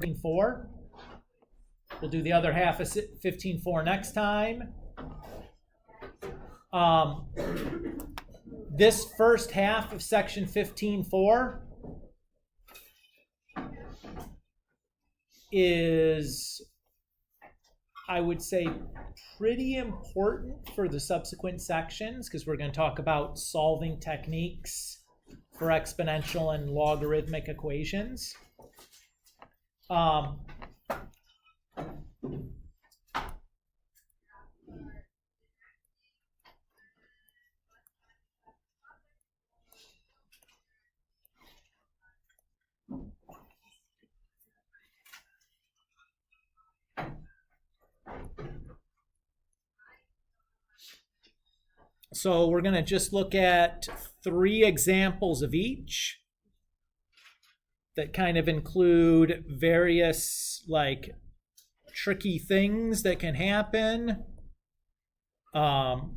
15.4. We'll do the other half of 15.4 next time. This first half of section 15.4 is, I would say, pretty important for the subsequent sections because we're going to talk about solving techniques for exponential and logarithmic equations. So we're going to just look at 3 examples of each that kind of include various like tricky things that can happen. Now,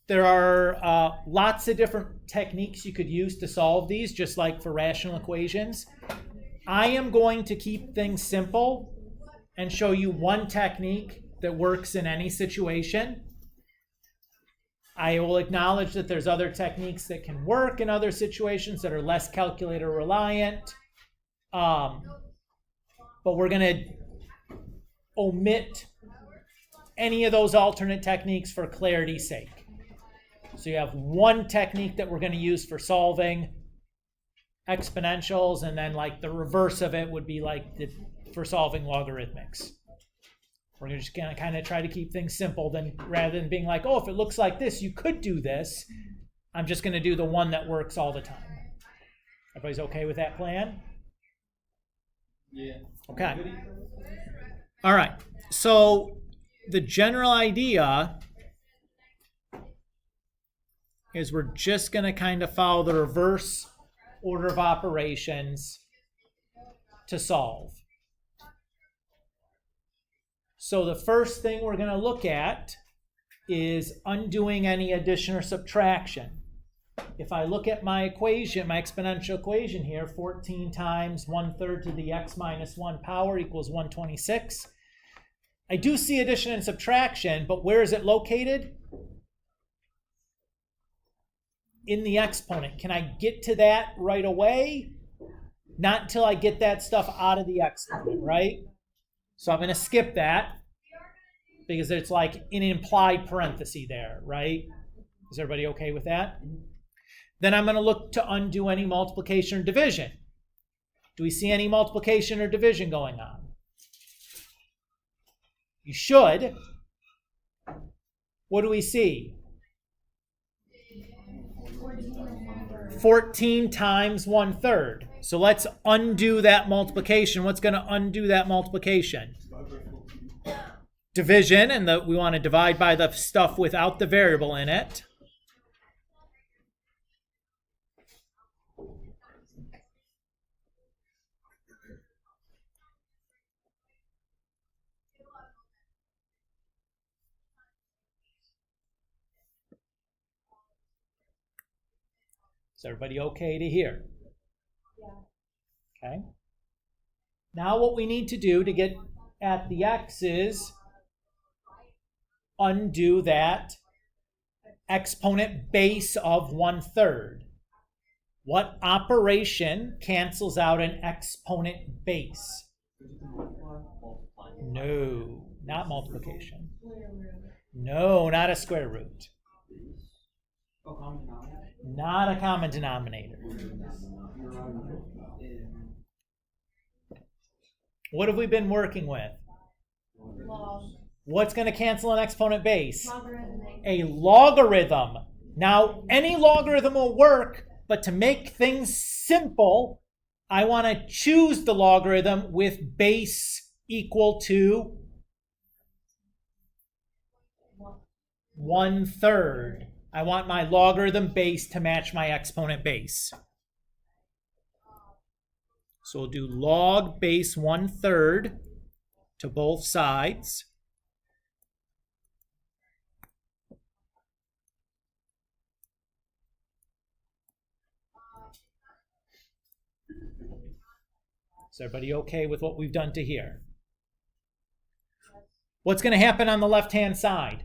there are lots of different techniques you could use to solve these, just like for rational equations. I am going to keep things simple and show you one technique that works in any situation. I will acknowledge that there's other techniques that can work in other situations that are less calculator reliant. But we're going to omit any of those alternate techniques for clarity's sake. So you have one technique that we're going to use for solving exponentials, and then like the reverse of it would be like for solving logarithmics. We're just going to kind of try to keep things simple, then rather than being like, oh, if it looks like this, you could do this. I'm just going to do the one that works all the time. Everybody's okay with that plan? Yeah. Okay. All right. So the general idea is we're just going to kind of follow the reverse order of operations to solve. So the first thing we're going to look at is undoing any addition or subtraction. If I look at my equation, my exponential equation here, 14 times 1/3 to the x minus 1 power equals 126. I do see addition and subtraction, but where is it located? In the exponent. Can I get to that right away? Not until I get that stuff out of the exponent, right? So I'm going to skip that because it's like an implied parenthesis there, right? Is everybody okay with that? Then I'm going to look to undo any multiplication or division. Do we see any multiplication or division going on? You should. What do we see? 14 times 1/3. So let's undo that multiplication. What's going to undo that multiplication? Division, and we want to divide by the stuff without the variable in it. Is everybody okay to hear? Yeah. Okay. Now what we need to do to get at the x is undo that exponent base of 1/3. What operation cancels out an exponent base? No, not multiplication. No, not a square root. Not a common denominator. What have we been working with? Log. What's going to cancel an exponent base? Logarithmic. A logarithm. Now, any logarithm will work, but to make things simple, I want to choose the logarithm with base equal to 1/3. I want my logarithm base to match my exponent base. So we'll do log base 1/3 to both sides. Is everybody okay with what we've done to here? What's going to happen on the left-hand side?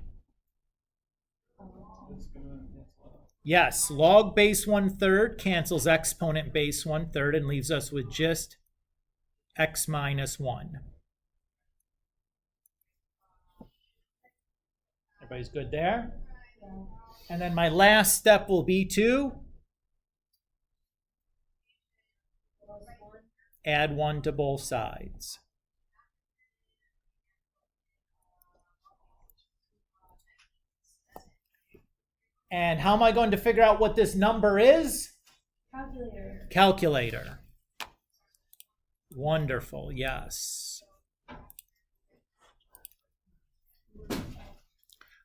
Yes, log base 1/3 cancels exponent base 1/3 and leaves us with just x minus 1. Everybody's good there? And then my last step will be to add 1 to both sides. And how am I going to figure out what this number is? Calculator. Calculator. Wonderful, yes.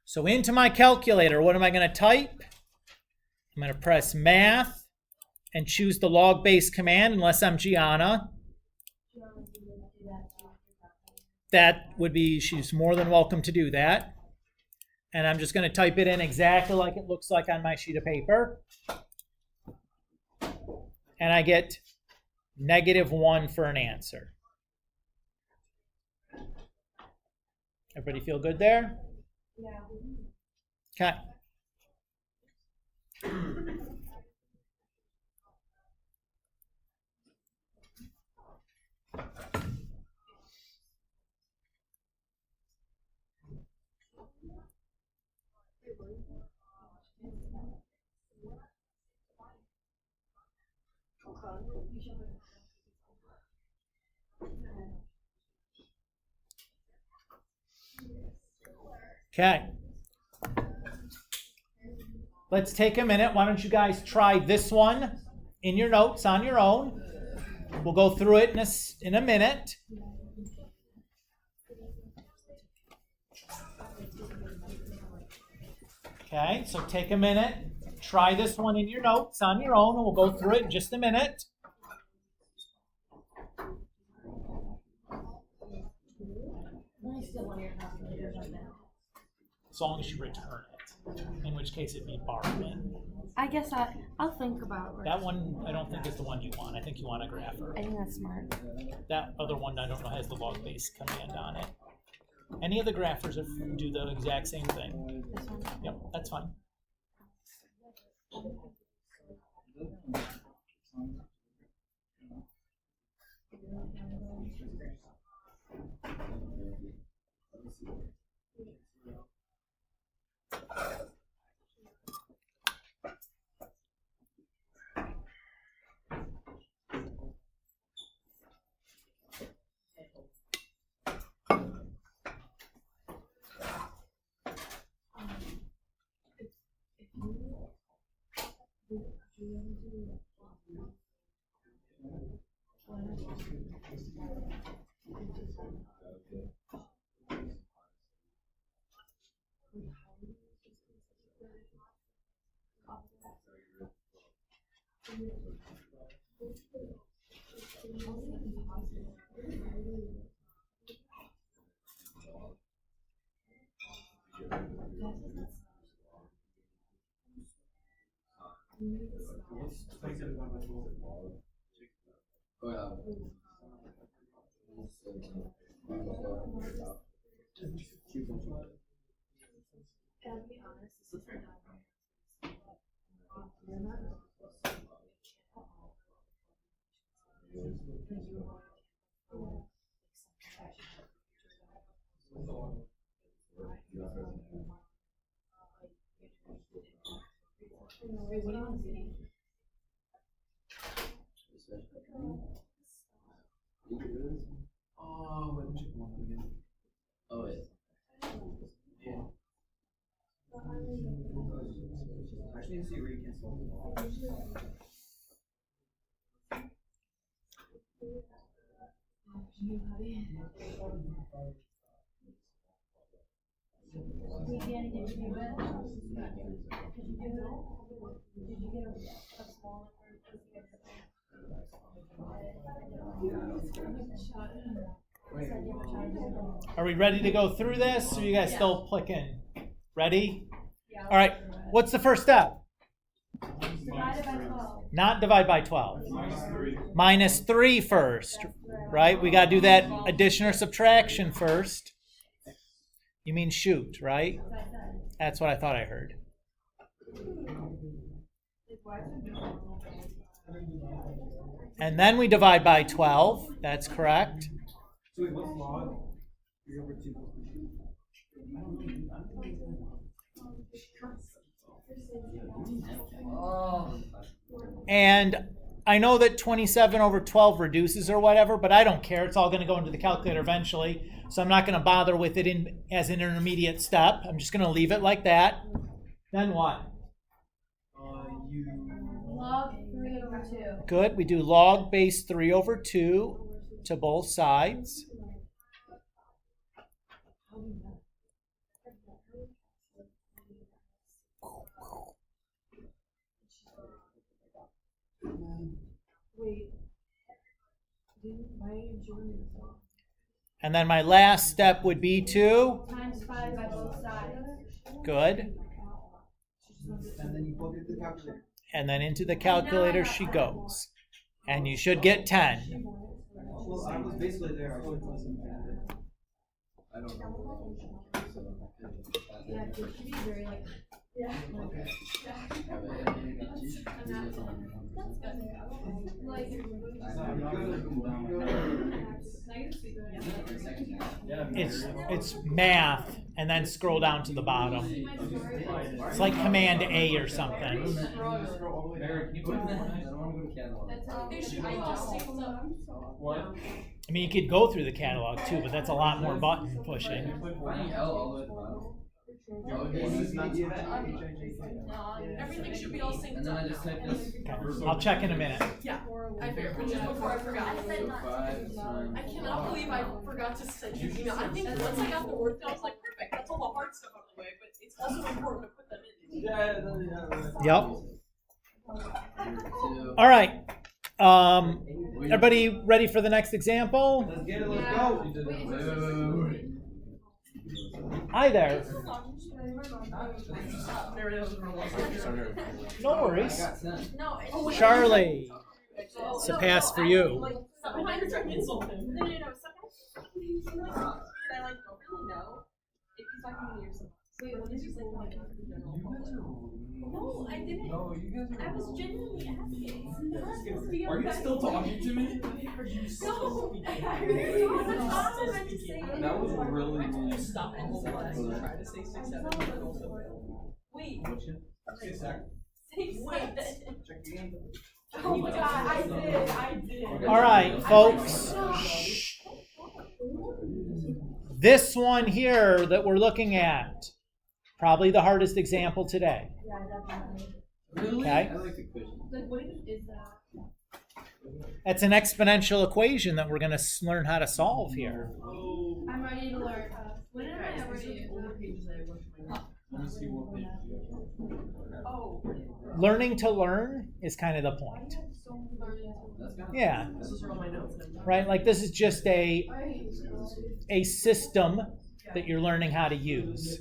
So into my calculator, what am I going to type? I'm going to press math and choose the log base command unless I'm Gianna. That would be, she's more than welcome to do that. And I'm just going to type it in exactly like it looks like on my sheet of paper. And I get -1 for an answer. Everybody feel good there? Yeah. Okay. Okay. Let's take a minute. Why don't you guys try this one in your notes on your own? We'll go through it in a minute. Okay, so take a minute. Try this one in your notes on your own, and we'll go through it in just a minute. As long as you return it, in which case it'd be borrowing. I guess I'll think about it. That one I don't think is the one you want. I think you want a grapher. I think that's smart. That other one I don't know has the log base command on it. Any of the graphers do the exact same thing. This one. Yep, that's fine. Oh, yeah. Yeah. Actually, I see where you cancel. Are we ready to go through this? Or are you guys still clicking? Ready? All right. What's the first step? Divided by 12. Not divide by 12. Minus 3 first, right? We got to do that addition or subtraction first. You mean shoot, right? That's what I thought I heard. And then we divide by 12. That's correct. So wait, what's log? 3 over 2 And I know that 27 over 12 reduces or whatever, but I don't care. It's all going to go into the calculator eventually. So I'm not going to bother with it as an intermediate step. I'm just going to leave it like that. Then what? Log 3 over 2. Good. We do log base 3 over 2 to both sides. And then my last step would be to, Times 5 by both sides. good, And then you plug it into the calculator. and then into the calculator she goes. And you should get 10. Well, I was basically there. I couldn't listen to it. I don't know. Yeah, it should be very like. Yeah. It's math, and then scroll down to the bottom. It's like Command A or something. Mary, can you put it in? I don't want to go to catalog. What? I mean, you could go through the catalog too, but that's a lot more button pushing. Finding L all the way at the bottom. Everything should be all synced And then I up just now. type this. Okay. I'll check in a minute. Yeah, I figured, but just before I forgot. So 5 times. I cannot believe I forgot to send you email. I think once I got the word, I was like, perfect, that's all the hard stuff out of the way, but it's also important to put them in. Yep. 2. All right. Everybody ready for the next example? Let's get it. Let's go. Wait. Hi there. There it is. No worries. I got 10. No, Charlie. It's a pass for you. Behind your truck insult him. No, sometimes I like don't really know if he's talking to me or something. Wait, what did you say? No, I didn't. No, you guys are. I was genuinely asking. Are you still talking to me? No, I really wasn't. That was really mean. Stop it. Try to say 6, 7. Wait. Say 7. Oh my god, I did. All right, folks. Shh. This one here that we're looking at, probably the hardest example today. Yeah, definitely. Really? Okay. I like the cushion. Like, what even is that? That's an exponential equation that we're going to learn how to solve here. I'm ready to learn. What did I already do? Let me see what page you have. Oh. Learning to learn is kind of the point. That's good. Yeah, This is all my notes. right? Like this is just a system that you're learning how to use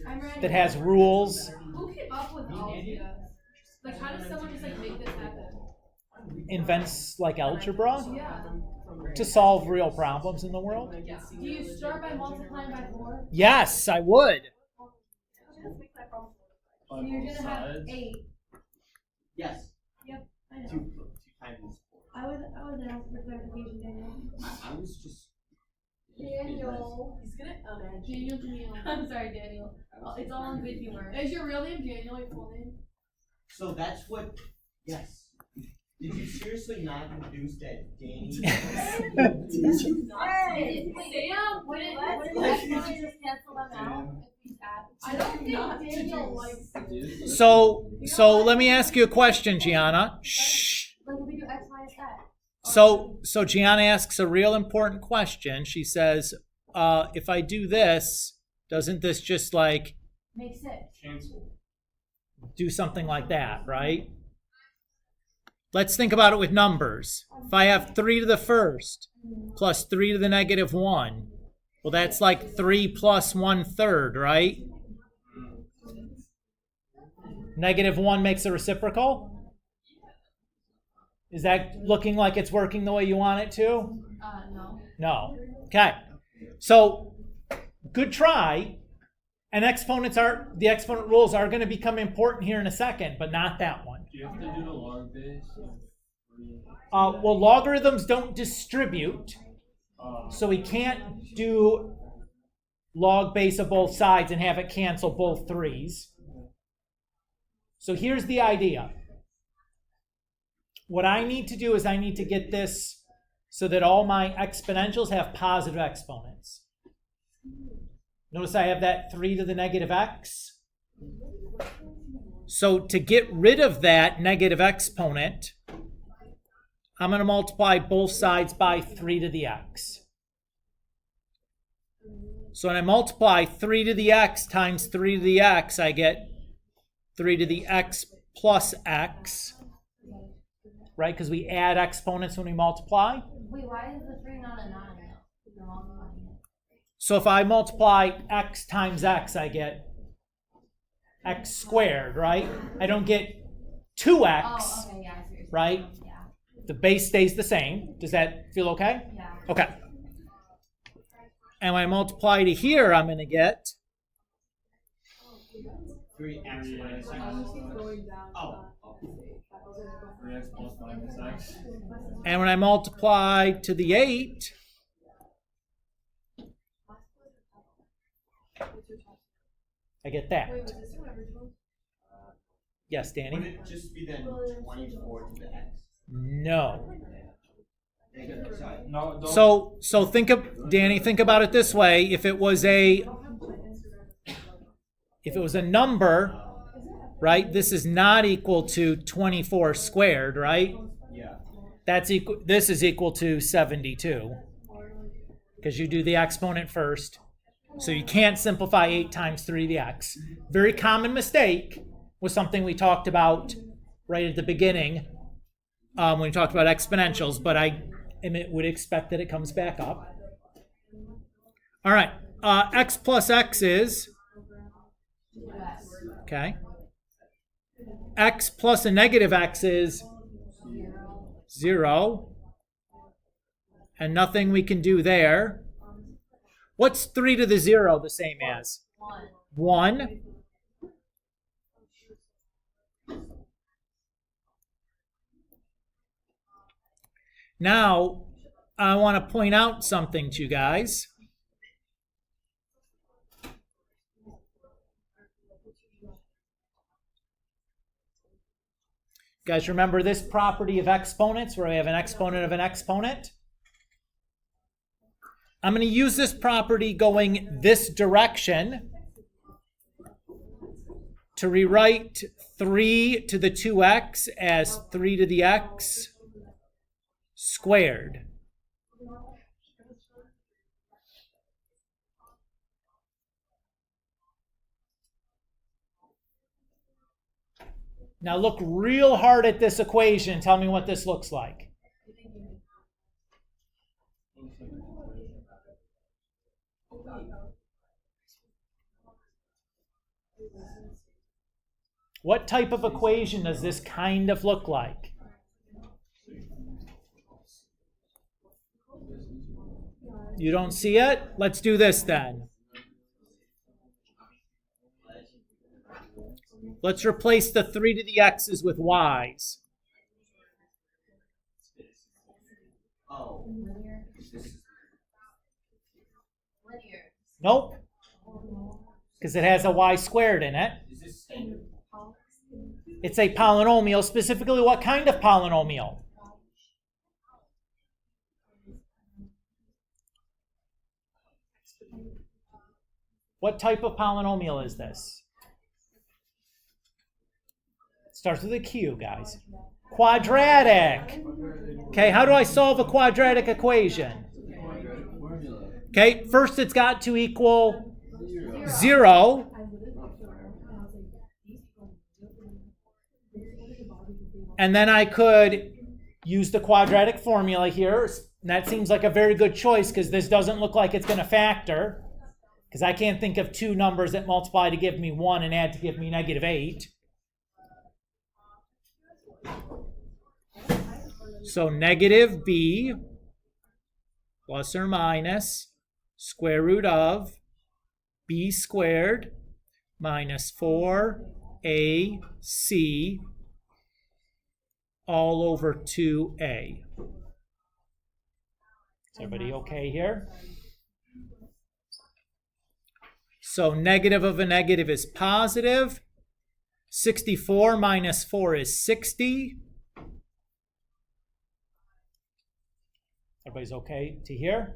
I'm ready. that has rules, Who came up with all of this? Like, how does someone just like make this happen? invents like algebra Yeah. to solve real problems in the world. Do you start by multiplying by 4? Yes, I would. So you're gonna have 8. Yes. Yep, I know. 2 times 4. I was asking for clarification, Daniel. I was just. Daniel. He's gonna Daniel Daniel. I'm sorry, Daniel. It's all in good humor. Is your real name Daniel, your full name? So that's what, yes. Did you seriously not introduce that Danny? Hey! Sam, wouldn't you guys want to just cancel them out? I don't think Daniel likes it. So let me ask you a question, Gianna. Shh. Like, if we do X, Y, and Z. So Gianna asks a real important question. She says, if I do this, doesn't this just like Make 6. do something like that, right? Let's think about it with numbers. If I have 3 to the first plus 3 to the negative 1, well, that's like 3 plus 1/3, right? Negative 1 makes a reciprocal? Is that looking like it's working the way you want it to? No. No. Okay. So, good try. And the exponent rules are going to become important here in a second, but not that one. Do you have to do the log base? Well, logarithms don't distribute, so we can't do log base of both sides and have it cancel both 3's. So here's the idea. What I need to do is I need to get this so that all my exponentials have positive exponents. Notice I have that 3 to the negative x. So to get rid of that negative exponent, I'm going to multiply both sides by 3 to the x. So when I multiply 3 to the x times 3 to the x, I get 3 to the x plus x, right? Because we add exponents when we multiply. Wait, why is the 3 not a 9 though? You're multiplying it. So if I multiply x times x, I get x squared, right? I don't get 2x, Oh, okay, yeah, I see what you're saying. right? Yeah. The base stays the same. Does that feel okay? Yeah. Okay. And when I multiply to here, I'm going to get 3x minus x. Oh. 3x plus minus x. and when I multiply to the 8, I get that. Yes, Would Danny? it just be then 24 to the x? No. Sorry. No, don't. So think about it this way. If it was a number, right? This is not equal to 24 squared, right? Yeah. This is equal to 72. Because you do the exponent first. So you can't simplify 8 times 3 to the x. Very common mistake was something we talked about right at the beginning when we talked about exponentials, but I would expect that it comes back up. All right, x plus x is, okay. X plus a negative x is 0. And nothing we can do there. What's 3 to the 0 the same as? 1. Now, I want to point out something to you guys. Guys, remember this property of exponents where we have an exponent of an exponent? I'm going to use this property going this direction to rewrite 3 to the 2x as 3 to the x squared. Now look real hard at this equation. Tell me what this looks like. What type of equation does this kind of look like? You don't see it? Let's do this then. Let's replace the 3 to the x's with y's. Oh. Nope. Because it has a y squared in it. Is this standard? It's a polynomial. Specifically, what kind of polynomial? What type of polynomial is this? Starts with a Q, guys. Quadratic. Okay, how do I solve a quadratic equation? Okay, first it's got to equal 0. And then I could use the quadratic formula here. And that seems like a very good choice because this doesn't look like it's going to factor. Because I can't think of two numbers that multiply to give me 1 and add to give me -8. So negative b plus or minus square root of b squared minus 4ac all over 2a. Is everybody okay here? So negative of a negative is positive. 64 minus 4 is 60. Everybody's okay to hear?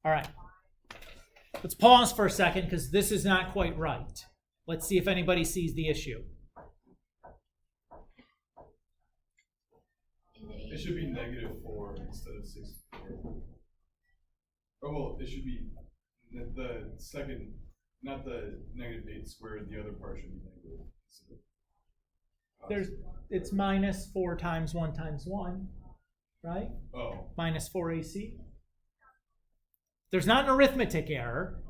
All right. Let's pause for a second because this is not quite right. Let's see if anybody sees the issue. It should be -4 instead of 64. Oh, well, it should be the second, not the -8 squared, the other part should be negative. It's minus 4 times 1 times 1, right? Oh, Minus 4ac. There's not an arithmetic error.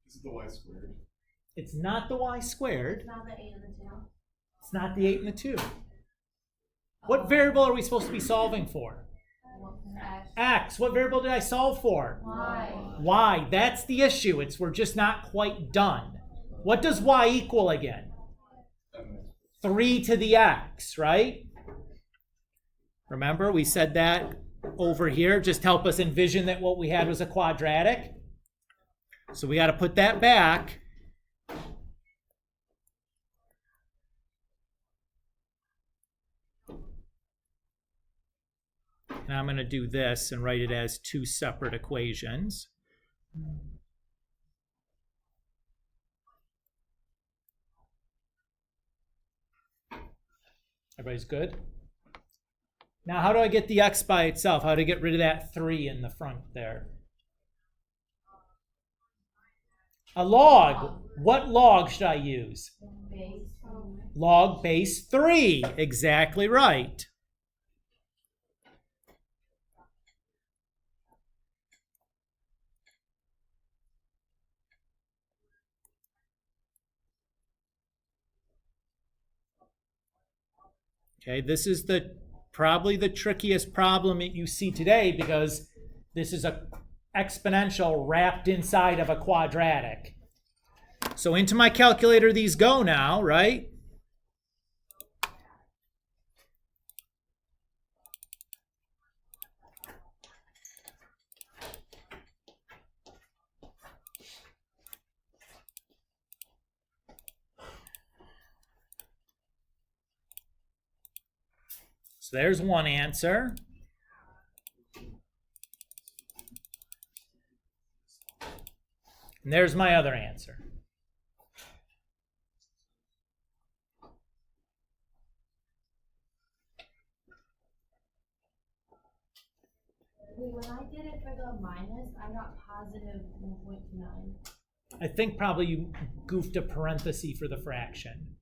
this is the y squared. It's not the y squared. Not the 8 and the 2. It's not the 8 and the 2. What variable are we supposed to be solving for? X. What variable did I solve for? Y. Y. That's the issue. We're just not quite done. What does y equal again? 3 to the x, right? Remember, we said that over here. Just help us envision that what we had was a quadratic. So we got to put that back. And I'm going to do this and write it as 2 separate equations. Everybody's good? Now, how do I get the x by itself? How do I get rid of that 3 in the front there? A log. What log should I use? Base. Log base 3. Exactly right. Okay, this is probably the trickiest problem that you see today because this is an exponential wrapped inside of a quadratic. So into my calculator these go now, right? So there's one answer. And there's my other answer. When I did it for the minus, I got positive 1.9. I think probably you goofed a parenthesis for the fraction.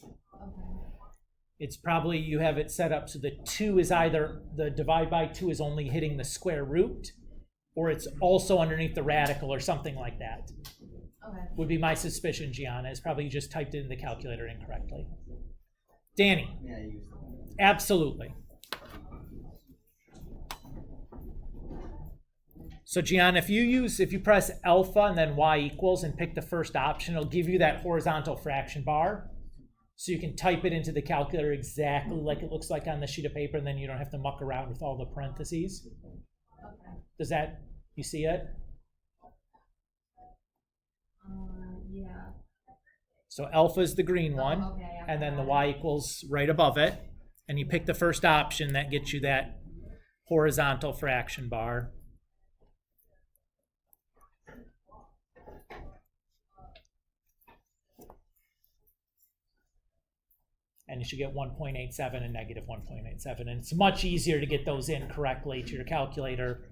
Okay. It's probably you have it set up so the 2 is either, the divide by 2 is only hitting the square root, or it's also underneath the radical or something like that. Okay. Would be my suspicion, Gianna. Is probably you just typed it in the calculator incorrectly. Danny. Yeah, you used that. Absolutely. So Gianna, if you press alpha and then y equals and pick the first option, it'll give you that horizontal fraction bar. So you can type it into the calculator exactly like it looks like on the sheet of paper, and then you don't have to muck around with all the parentheses. Okay. You see it? Yeah. So alpha is the green one, Okay. and then the y equals right above it. And you pick the first option, that gets you that horizontal fraction bar. And you should get 1.87 and negative 1.87. And it's much easier to get those in correctly to your calculator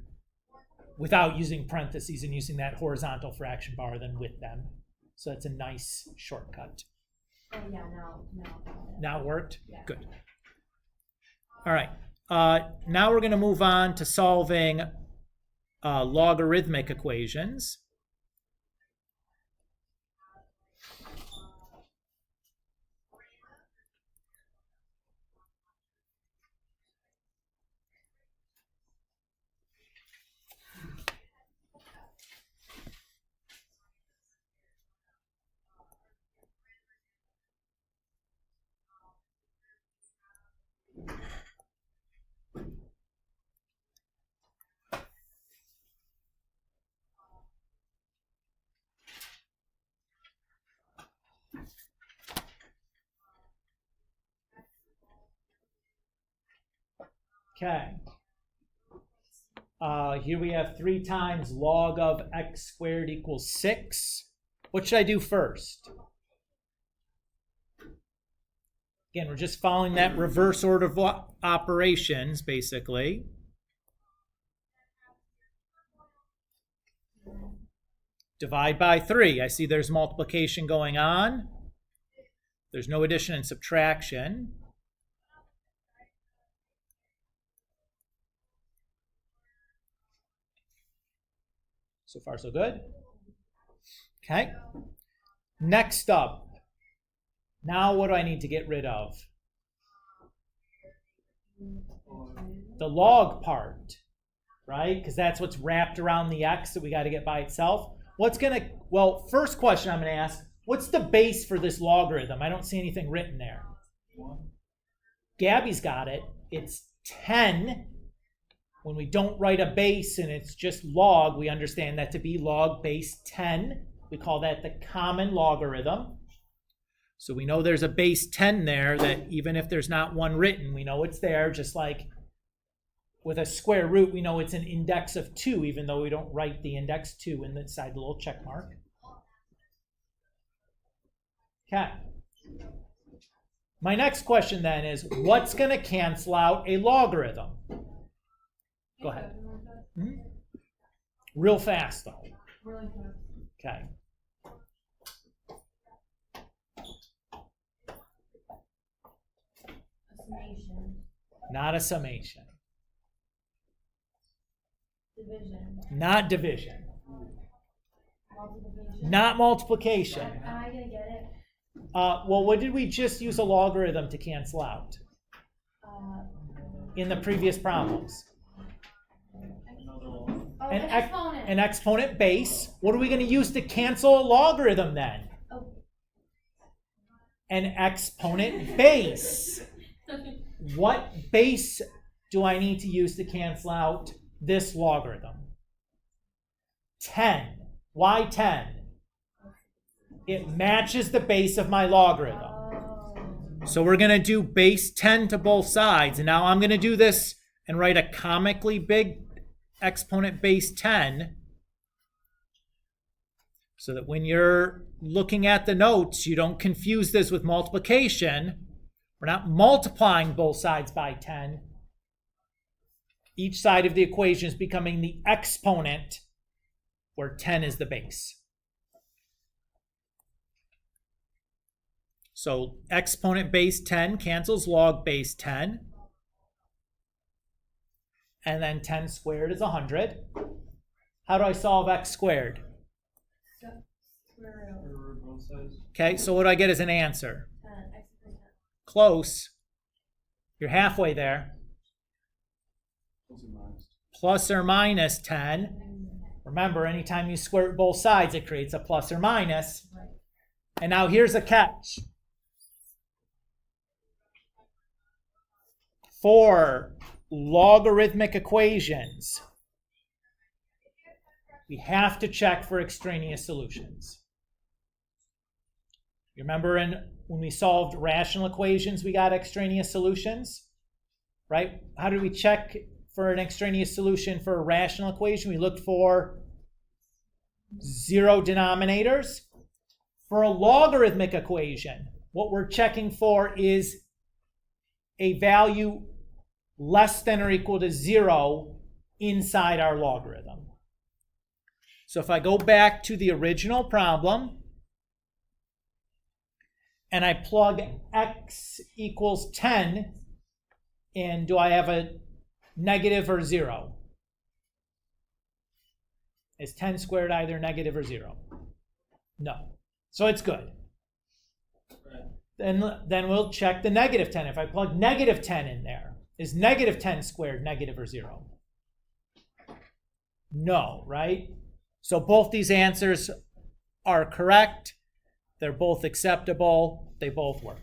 without using parentheses and using that horizontal fraction bar than with them. So it's a nice shortcut. Oh yeah, now. Now it worked? Yeah. Good. All right. Now we're going to move on to solving logarithmic equations. Okay. Here we have 3 times log of x squared equals 6. What should I do first? Again, we're just following that reverse order of operations, basically. Divide by 3. I see there's multiplication going on. There's no addition and subtraction. So far, so good. Okay. Next up. Now what do I need to get rid of? The log part, right? Because that's what's wrapped around the x that we got to get by itself. Well, first question I'm going to ask, what's the base for this logarithm? I don't see anything written there. Gabby's got it. It's 10. When we don't write a base and it's just log, we understand that to be log base 10. We call that the common logarithm. So we know there's a base 10 there that even if there's not one written, we know it's there. Just like with a square root, we know it's an index of 2, even though we don't write the index 2 inside the little check mark. Okay. My next question then is, what's going to cancel out a logarithm? Go ahead. Mm-hmm. Real fast, though. Really good. Okay. Summation. Not a summation. Division. Not division. Multiplication. Not multiplication. Am I gonna get it? Well, what did we just use a logarithm to cancel out in the previous problems? Oh, An an ex- exponent. An exponent base. What are we going to use to cancel a logarithm then? Oh. An exponent base. What base do I need to use to cancel out this logarithm? 10. Why 10? It matches the base of my logarithm. Oh. So we're going to do base 10 to both sides. And now I'm going to do this and write a comically big exponent base 10 so that when you're looking at the notes, you don't confuse this with multiplication. We're not multiplying both sides by 10. Each side of the equation is becoming the exponent where 10 is the base. So exponent base 10 cancels log base 10. And then 10 squared is 100. How do I solve x squared? Square root. Okay, so what do I get as an answer? 10. X equals 10. Close. You're halfway there. Plus or minus 10. Remember, anytime you square root both sides, it creates a plus or minus. Right. And now here's a catch. For logarithmic equations, we have to check for extraneous solutions. You remember when we solved rational equations, we got extraneous solutions, right? How did we check for an extraneous solution for a rational equation? We looked for 0 denominators. For a logarithmic equation, what we're checking for is a value less than or equal to 0 inside our logarithm. So if I go back to the original problem and I plug x equals 10 in, do I have a negative or 0? Is 10 squared either negative or 0? No. So it's good. Then we'll check the negative 10. If I plug negative 10 in there, is negative 10 squared negative or 0? No, right? So both these answers are correct. They're both acceptable. They both work.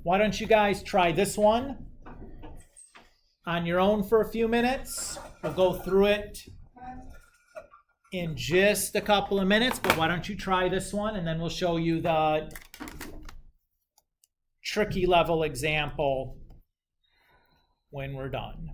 why don't you guys try this one on your own for a few minutes? We'll go through it in just a couple of minutes, but why don't you try this one, and then we'll show you the tricky level example when we're done.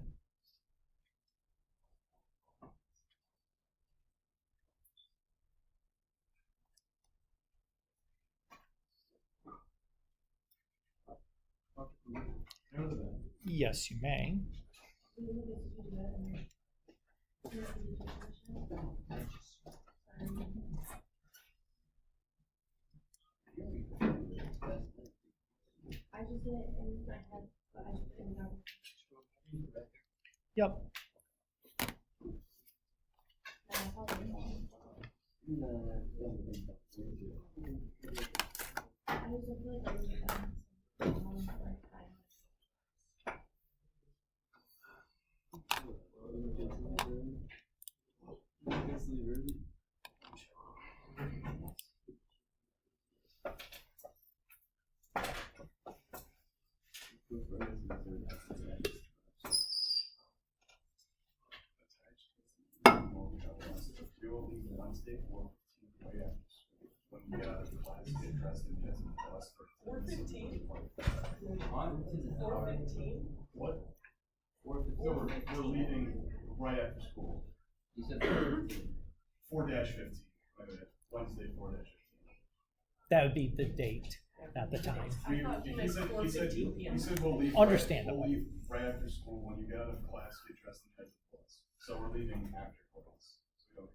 Yes, you may. I just did it in my head, but I just didn't know. Yep. I just feel like I was What? No, we're leaving right after school. You said 4-15. Wednesday, 4-15. That would be the date, not the time. He said we'll leave. Understandable. We'll leave right after school. When you get out of class, get dressed and head to class. So we're leaving after class. So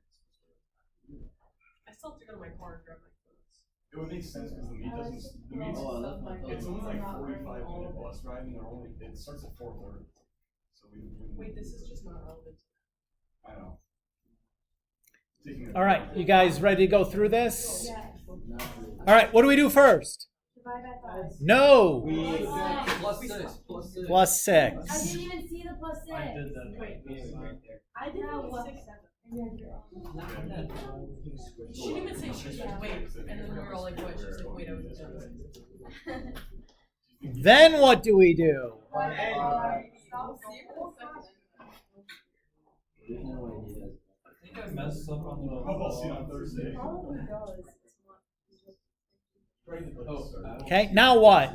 I still have to go to my car and grab my clothes. it would make sense because the meet doesn't. The meet's it's only like 45-minute bus ride, and it starts at 4:30. So we. Wait, this is just not relevant. I know. All right, you guys ready to go through this? Yeah. All right, what do we do first? Divide by 5. No. plus 6. I +6. didn't even see the plus 6. I did that. Wait. I did not what? She didn't even say she was like, wait, and then we were all like, what? She was like, wait, I was done. Then what do we do? I think I messed up on the. I'll see you on Thursday. Okay, now what?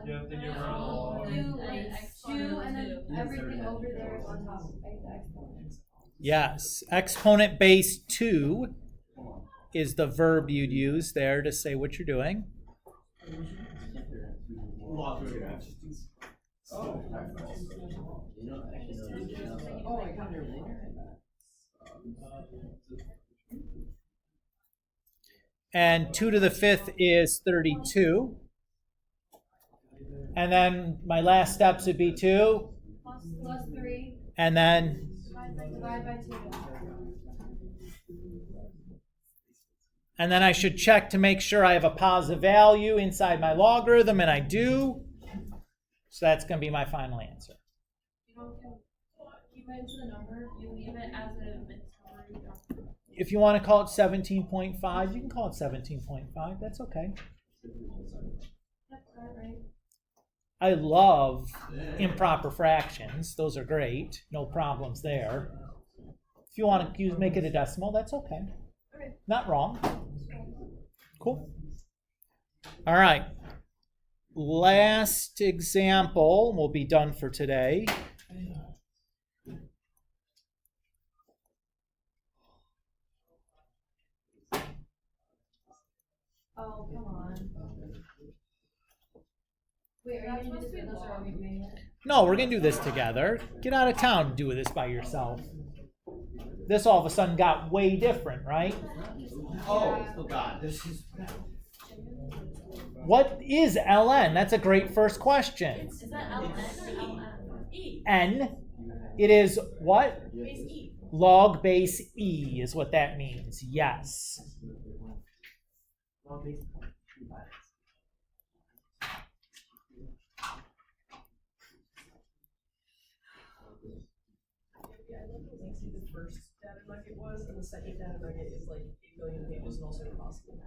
You have to give her a log. Two and then everything over there is on top. Like the exponent. Yes, exponent base 2 is the verb you'd use there to say what you're doing. And 2 to the 5th is 32. And then my last steps would be 2. Plus 3. And then Divide by 2. And then I should check to make sure I have a positive value inside my logarithm, and I do. So that's going to be my final answer. You don't keep it into the number. You leave it as a mixed number. If you want to call it 17.5, you can call it 17.5. That's okay. That's right. I love improper fractions. Those are great. No problems there. If you want to make it a decimal, that's okay. Not wrong. Cool. All right. Last example. We'll be done for today. Oh, come on. Wait, are you going to do this with us or are we doing it? No, we're going to do this together. Get out of town and do this by yourself. This all of a sudden got way different, right? Oh God, this is. What is ln? That's a great first question. Is that LN or LM? E. N. It is what? Base E. Log base E is what that means. Yes. Yeah, I love the first data nugget was, and the second data nugget is like billion pages and also impossible.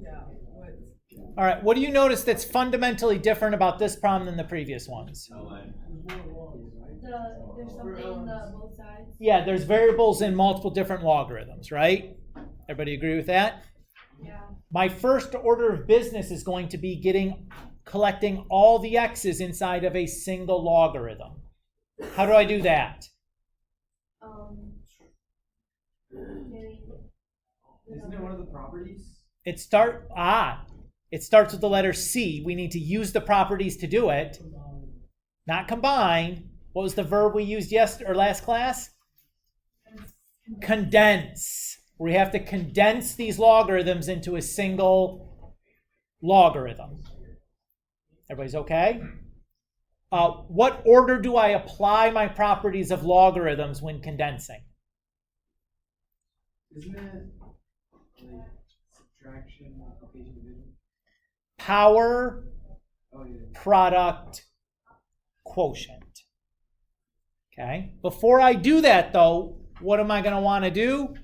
Yeah, what? All right, what do you notice that's fundamentally different about this problem than the previous ones? There's something in the both sides. Yeah, there's variables in multiple different logarithms, right? Everybody agree with that? Yeah. My first order of business is going to be collecting all the x's inside of a single logarithm. How do I do that? Isn't it one of the properties? It starts with the letter C. We need to use the properties to do it, not combine. What was the verb we used last class? Condense. We have to condense these logarithms into a single logarithm. Everybody's okay? What order do I apply my properties of logarithms when condensing? Isn't it like subtraction, multiplication, division? Power, Oh yeah. product, quotient. Okay? Before I do that, though, what am I going to want to do?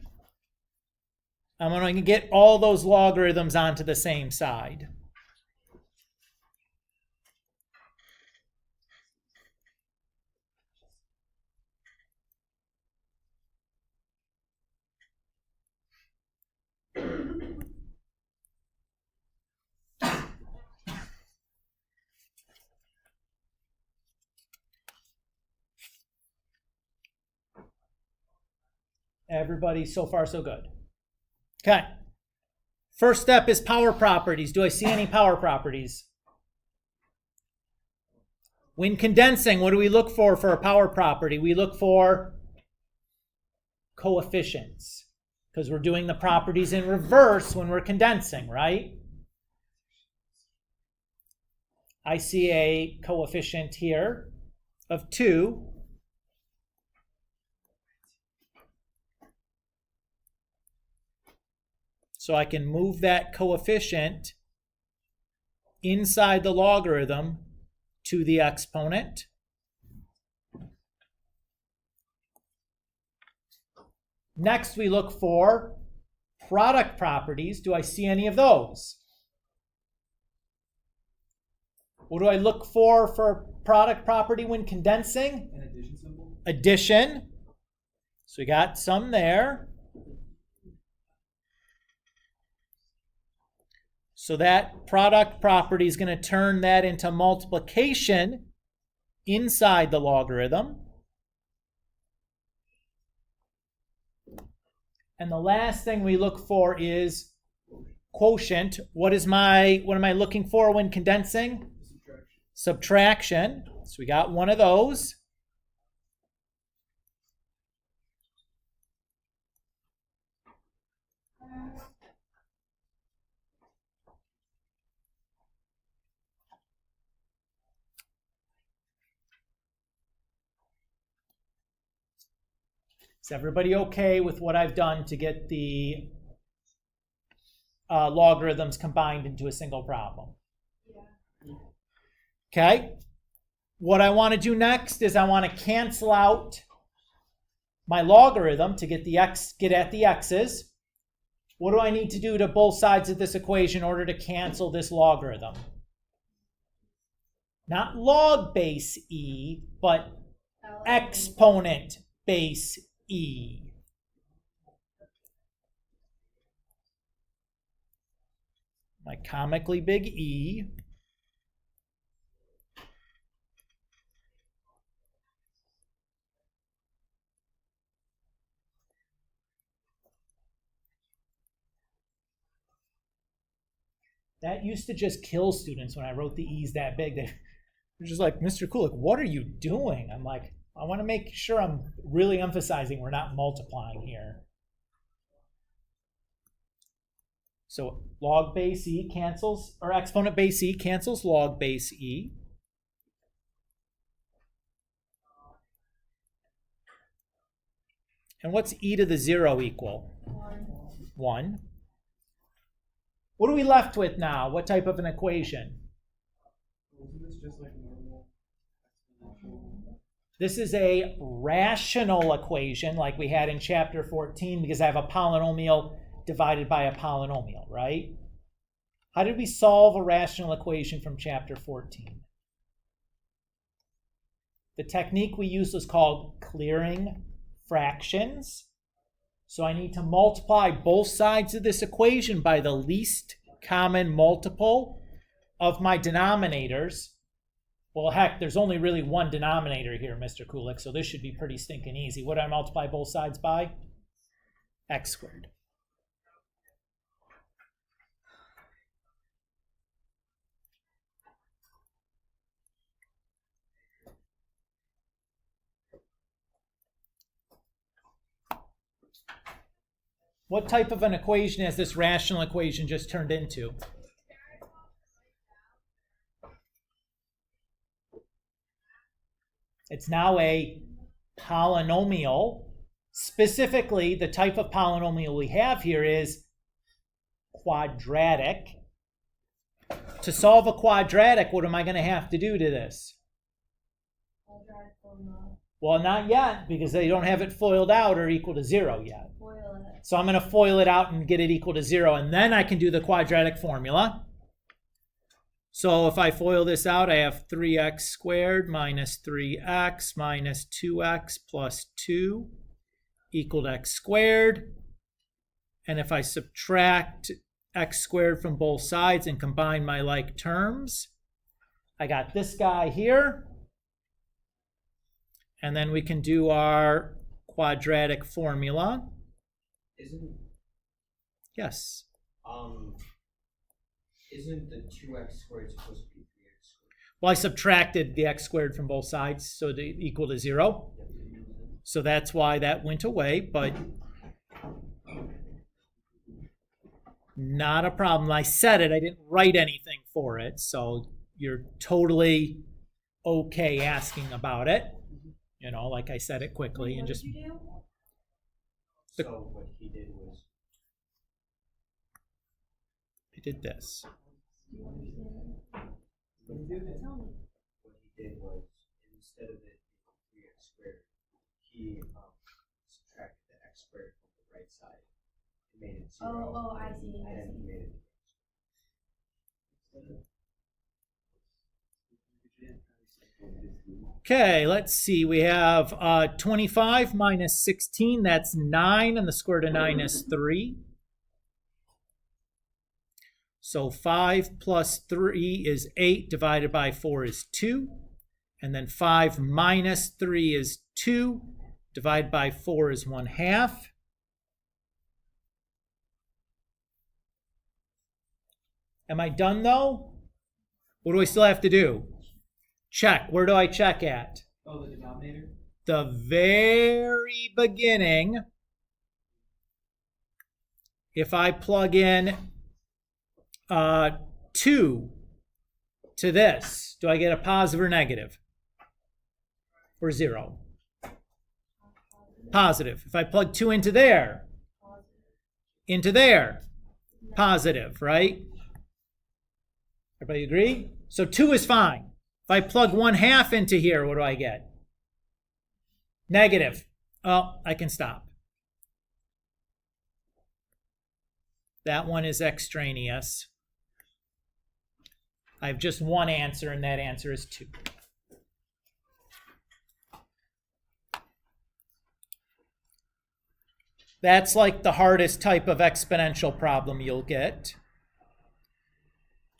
I'm going to get all those logarithms onto the same side. Everybody, so far so good. Okay. First step is power properties. Do I see any power properties? When condensing, what do we look for a power property? We look for coefficients, because we're doing the properties in reverse when we're condensing, right? I see a coefficient here of 2. So I can move that coefficient inside the logarithm to the exponent. Next, we look for product properties. Do I see any of those? What do I look for product property when condensing? An addition symbol? Addition. So we got some there. So that product property is going to turn that into multiplication inside the logarithm. And the last thing we look for is quotient. What am I looking for when condensing? Subtraction. So we got one of those. Is everybody okay with what I've done to get the logarithms combined into a single problem? Yeah. Okay. What I want to do next is I want to cancel out my logarithm to get at the x's. What do I need to do to both sides of this equation in order to cancel this logarithm? Not log base e, but exponent base e. My comically big E. That used to just kill students when I wrote the E's that big. They're just like, Mr. Kulik, what are you doing? I'm like, I want to make sure I'm really emphasizing we're not multiplying here. So log base E cancels, or exponent base E cancels log base E. And what's e to the 0 equal? 1. What are we left with now? What type of an equation? Isn't this just like normal exponential? This is a rational equation like we had in chapter 14 because I have a polynomial divided by a polynomial, right? How did we solve a rational equation from chapter 14? The technique we used was called clearing fractions. So I need to multiply both sides of this equation by the least common multiple of my denominators. Well, heck, there's only really one denominator here, Mr. Kulik, so this should be pretty stinking easy. What do I multiply both sides by? X squared. What type of an equation has this rational equation just turned into? It's now a polynomial. Specifically, the type of polynomial we have here is quadratic. To solve a quadratic, what am I going to have to do to this? Well, not yet, because they don't have it FOILed out or equal to 0 yet. So I'm going to FOIL it out and get it equal to 0, and then I can do the quadratic formula. So if I FOIL this out, I have 3x squared minus 3x minus 2x plus 2 equal to x squared. And if I subtract x squared from both sides and combine my like terms, I got this guy here. And then we can do our quadratic formula. Yes. Isn't the 2x squared supposed to be 3x squared? Well, I subtracted the x squared from both sides, so they equal to 0. So that's why that went away, but not a problem. I said it, I didn't write anything for it, so you're totally okay asking about it. You know, like I said it quickly and just... So what he did was... I did this. What he did was, instead of it being 3x squared, he subtracted the x squared from the right side and made it 0. Oh, I see, And he made it. Okay, let's see. We have 25 minus 16, that's 9, and the square root of 9 is 3. So 5 plus 3 is 8, divided by 4 is 2. And then 5 minus 3 is 2, divided by 4 is 1/2. Am I done though? What do I still have to do? Check. Where do I check at? Oh, the denominator? The very beginning. If I plug in 2 to this, do I get a positive or negative? Or 0? Positive. If I plug 2 into there, positive, right? Everybody agree? So 2 is fine. If I plug 1/2 into here, what do I get? Negative. Oh, I can stop. That one is extraneous. I have just one answer, and that answer is 2. That's like the hardest type of exponential problem you'll get.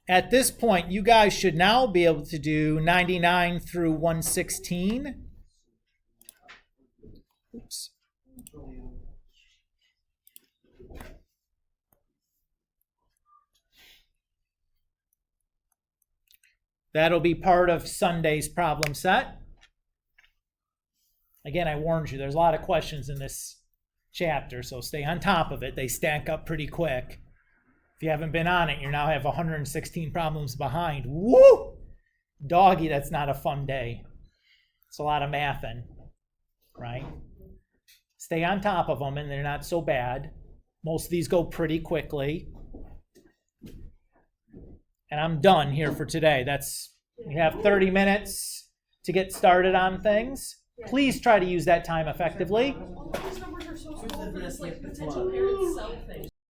At this point, you guys should now be able to do 99 through 116. Oops. That'll be part of Sunday's problem set. Again, I warned you, there's a lot of questions in this chapter, so stay on top of it. They stack up pretty quick. If you haven't been on it, you now have 116 problems behind. Woo! Doggy, that's not a fun day. It's a lot of mathing, right? Stay on top of them, and they're not so bad. Most of these go pretty quickly. And I'm done here for today. You have 30 minutes to get started on things. Please try to use that time effectively. All of these numbers are so cool for this like potential parent cell thing.